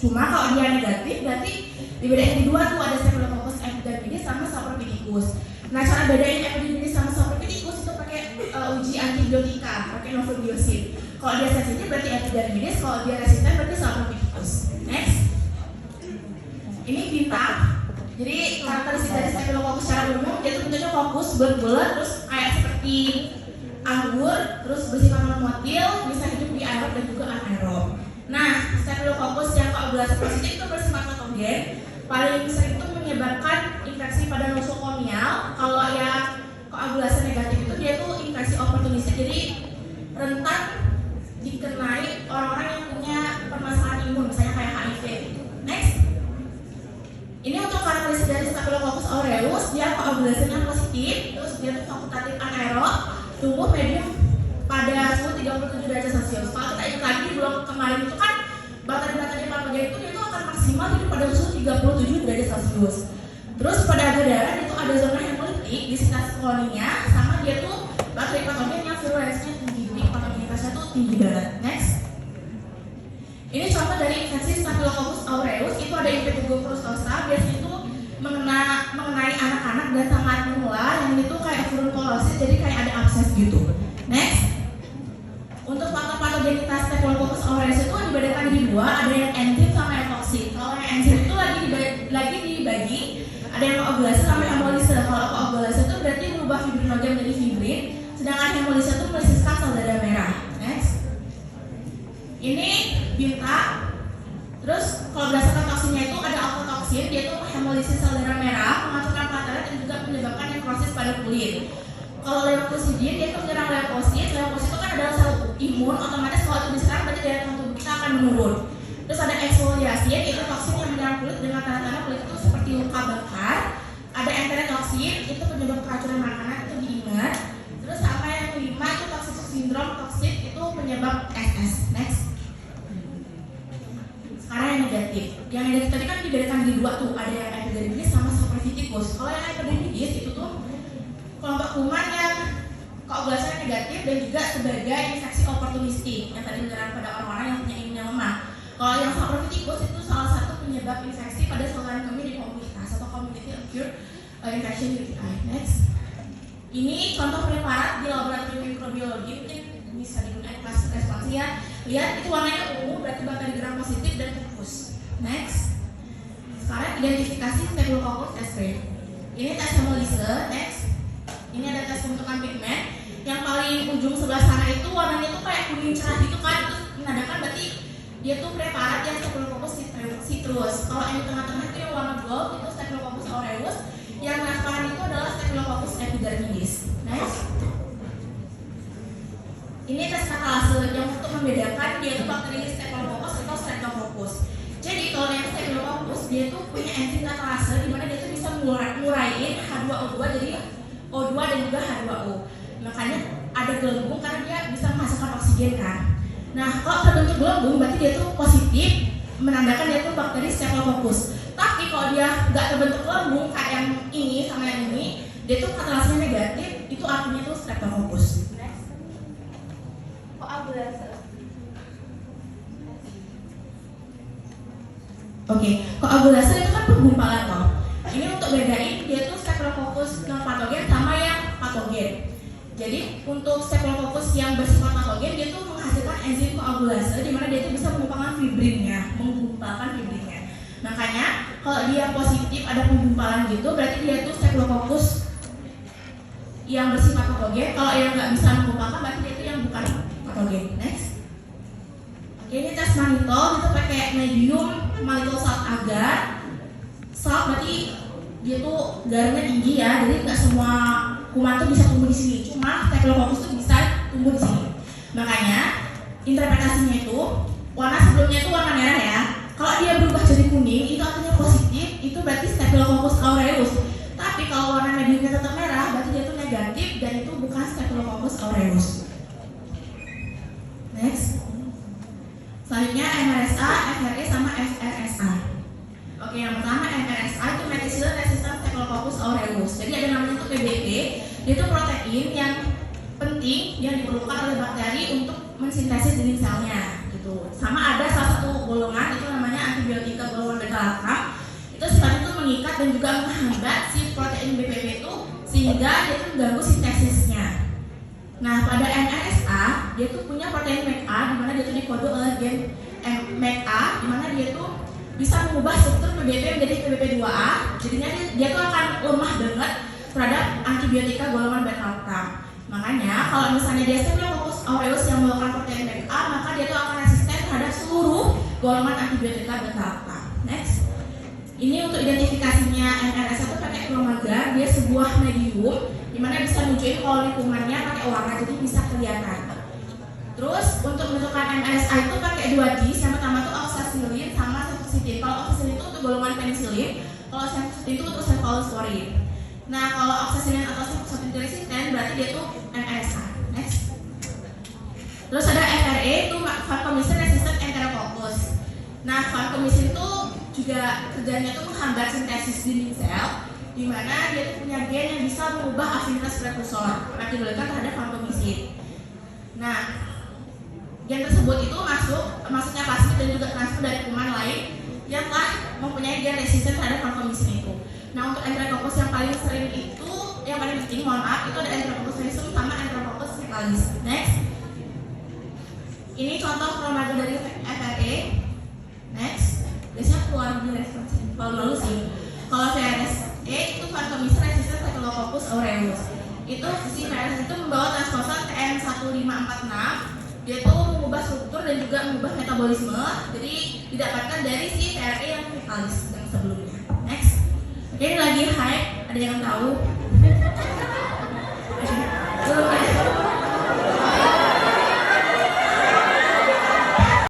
Cuma kalau dia negatif berarti dibedain di dua tuh, ada Staphylococcus epidermidis sama Saprophyticus. Nah, cara bedain epidermidis sama Saprophyticus itu pakai uji antibiotika, pakai novobiosin. Kalau dia sensitif berarti epidermidis, kalau dia resisten berarti Saprophyticus. Next. Ini bintang. Jadi karakteristik dari Staphylococcus secara umum dia tuh bentuknya fokus, bulat-bulat, terus kayak seperti anggur, terus bersifat monomotil, bisa hidup di aerob dan juga anaerob. Nah, Staphylococcus yang koagulasi positif itu bersifat patogen, paling sering itu menyebabkan infeksi pada nosokomial. Kalau yang koagulasi negatif itu dia tuh infeksi oportunistik, jadi rentan dikenai orang-orang yang punya permasalahan imun, misalnya kayak HIV. Next. Ini untuk karakteristik dari Staphylococcus aureus, dia koagulasinya positif, terus dia tuh fakultatif anaerob, tumbuh medium pada suhu 37 derajat Celcius. Kalau kita ingat lagi di bulan kemarin itu kan bakteri-bakteri patogen itu dia tuh akan maksimal hidup pada suhu 37 derajat Celcius. Terus pada agar itu ada zona hemolitik di sekitar koloninya, sama dia tuh bakteri patogen yang virulensinya tinggi, jadi patogenitasnya tuh tinggi banget. Next. Ini contoh dari infeksi Staphylococcus aureus, itu ada impetigo crustosa, biasanya itu mengenai anak-anak dan sangat menular, yang itu kayak furunculosis, jadi kayak ada abses gitu. Next. Untuk faktor patogenitas Staphylococcus aureus itu dibedakan jadi dua, ada yang enzim sama yang toksin. Kalau yang enzim itu lagi dibagi, ada yang koagulasi sama hemolise. Kalau koagulasi itu berarti mengubah fibrinogen menjadi fibrin, sedangkan hemolise itu melisiskan sel darah merah. Next. Ini bintang. Terus kalau berdasarkan toksinnya itu ada alpha-toksin, dia itu hemolisis sel darah merah, menghancurkan platelet dan juga menyebabkan nekrosis pada kulit. Kalau leukosidin dia itu menyerang leukosit. Leukosit itu kan adalah sel imun, otomatis kalau itu diserang berarti daya tahan tubuh kita akan menurun. Terus ada exfoliasin, itu toksin yang menyerang kulit dengan tanda-tanda kulit itu seperti luka bakar. Ada enterotoksin, itu penyebab keracunan makanan, itu diingat. Terus apa yang kelima itu toxic syndrome, toxic itu penyebab SS. Next. Sekarang yang negatif. Yang negatif tadi kan dibedakan di dua tuh, ada yang epidermidis sama Saprophyticus. Kalau yang epidermidis itu tuh kelompok kuman yang koagulasinya negatif dan juga sebagai infeksi oportunistik yang tadi menyerang pada orang-orang yang punya imun yang lemah. Kalau yang Saprophyticus itu salah satu penyebab infeksi pada saluran kemih di komunitas atau community acquired infection UTI. Next. Ini contoh preparat di laboratorium mikrobiologi, mungkin bisa digunakan kelas responsi ya. Lihat itu warnanya ungu, berarti bakteri gram positif dan fokus. Next. Sekarang identifikasi Staphylococcus aureus. Ini tes hemolise. Next. Ini ada tes pembentukan pigmen. Yang paling ujung sebelah sana itu warnanya tuh kayak kuning cerah gitu kan, itu menandakan berarti dia tuh preparat yang Staphylococcus citrus. Kalau yang di tengah-tengah itu yang warna gold itu Staphylococcus aureus, yang transparan itu adalah Staphylococcus epidermidis. Next. Ini tes katalase yang untuk membedakan dia itu bakteri Staphylococcus atau Streptococcus. Jadi kalau yang Staphylococcus dia tuh punya enzim katalase di mana dia tuh bisa nguraiin H2O2 jadi O2 dan juga H2O. Makanya ada gelembung karena dia bisa menghasilkan oksigen kan. Nah, kalau terbentuk gelembung berarti dia tuh positif, menandakan dia tuh bakteri Staphylococcus. Tapi kalau dia nggak terbentuk gelembung kayak yang ini sama yang ini, dia tuh katalasenya negatif, itu artinya tuh Streptococcus. Koagulasi. Oke, koagulasi itu kan penggumpalan loh. Ini untuk bedain dia tuh Staphylococcus non patogen sama yang patogen. Jadi untuk Staphylococcus yang bersifat patogen dia tuh menghasilkan enzim koagulase di mana dia tuh bisa menggumpalkan fibrinnya. Makanya kalau dia positif ada penggumpalan gitu berarti dia tuh Staphylococcus yang bersifat patogen. Kalau yang nggak bisa menggumpalkan berarti dia tuh yang bukan patogen. Next. Oke, ini tes mannitol itu pakai medium mannitol salt agar. Salt berarti dia tuh garamnya tinggi ya, jadi nggak semua kuman tuh bisa tumbuh di sini. Cuma Staphylococcus tuh bisa tumbuh di sini. Makanya interpretasinya itu warna sebelumnya itu warna merah ya. Kalau dia berubah jadi kuning itu artinya positif, itu berarti Staphylococcus aureus. Tapi kalau warna mediumnya tetap merah, berarti dia tuh negatif dan itu bukan Staphylococcus aureus. Next. Selanjutnya MRSA, FRE sama FRSA. Oke, yang pertama MRSA itu methicillin resistant Staphylococcus aureus. Jadi ada namanya itu PBP, dia itu protein yang penting yang diperlukan oleh bakteri untuk mensintesis dinding selnya gitu. Sama ada salah satu golongan itu namanya antibiotik beta-lactam itu sifatnya itu mengikat dan juga menghambat si protein BPP itu sehingga dia itu mengganggu sintesisnya. Nah, pada MRSA dia tuh punya protein MACA di mana dia tuh dikode oleh gen MACA di mana dia tuh bisa mengubah struktur PBB menjadi PBP2A. Jadinya dia tuh akan lemah banget terhadap antibiotika golongan beta-lactam. Makanya kalau misalnya dia Staphylococcus aureus yang melakukan protein MACA, maka dia tuh akan resisten terhadap seluruh golongan antibiotika beta-lactam. Next. Ini untuk identifikasinya MRSA itu pakai kromagar, dia sebuah medium dimana bisa nunjukin kalau lingkungannya pakai warna jadi bisa kelihatan. Terus untuk menentukan MRSA itu pakai 2 jenis, yang pertama itu oxacillin sama cefoxitin. Kalau oxacillin itu untuk golongan penicillin, kalau cefoxitin itu untuk cephalosporin. Nah kalau oxacillin atau cefoxitin resisten berarti dia tuh MRSA. Next. Terus ada FRE itu vancomycin resistant enterococcus. Nah vancomycin itu juga kerjanya itu menghambat sintesis dinding sel, di mana dia tuh punya gen yang bisa mengubah afinitas prekursor antibiotika terhadap vancomycin. Nah, gen tersebut itu masuknya plasmid dan juga transfer dari kuman lain yang telah mempunyai gen resisten terhadap vancomycin itu. Nah, untuk enterococcus yang paling sering itu, yang paling penting, mohon maaf, itu ada enterococcus faecium sama enterococcus faecalis. Next. Ini contoh kromaga dari FRE. Next. Biasanya keluar di responsif. Kalau lalu sih, kalau VRSE itu vancomycin resistant Staphylococcus aureus. Itu si VRS itu membawa transposon TN1546. Dia itu mengubah struktur dan juga mengubah metabolisme. Jadi didapatkan dari si TRE yang faecalis yang sebelumnya. Next. Oke, ini lagi hype. Ada yang tahu? Belum ya?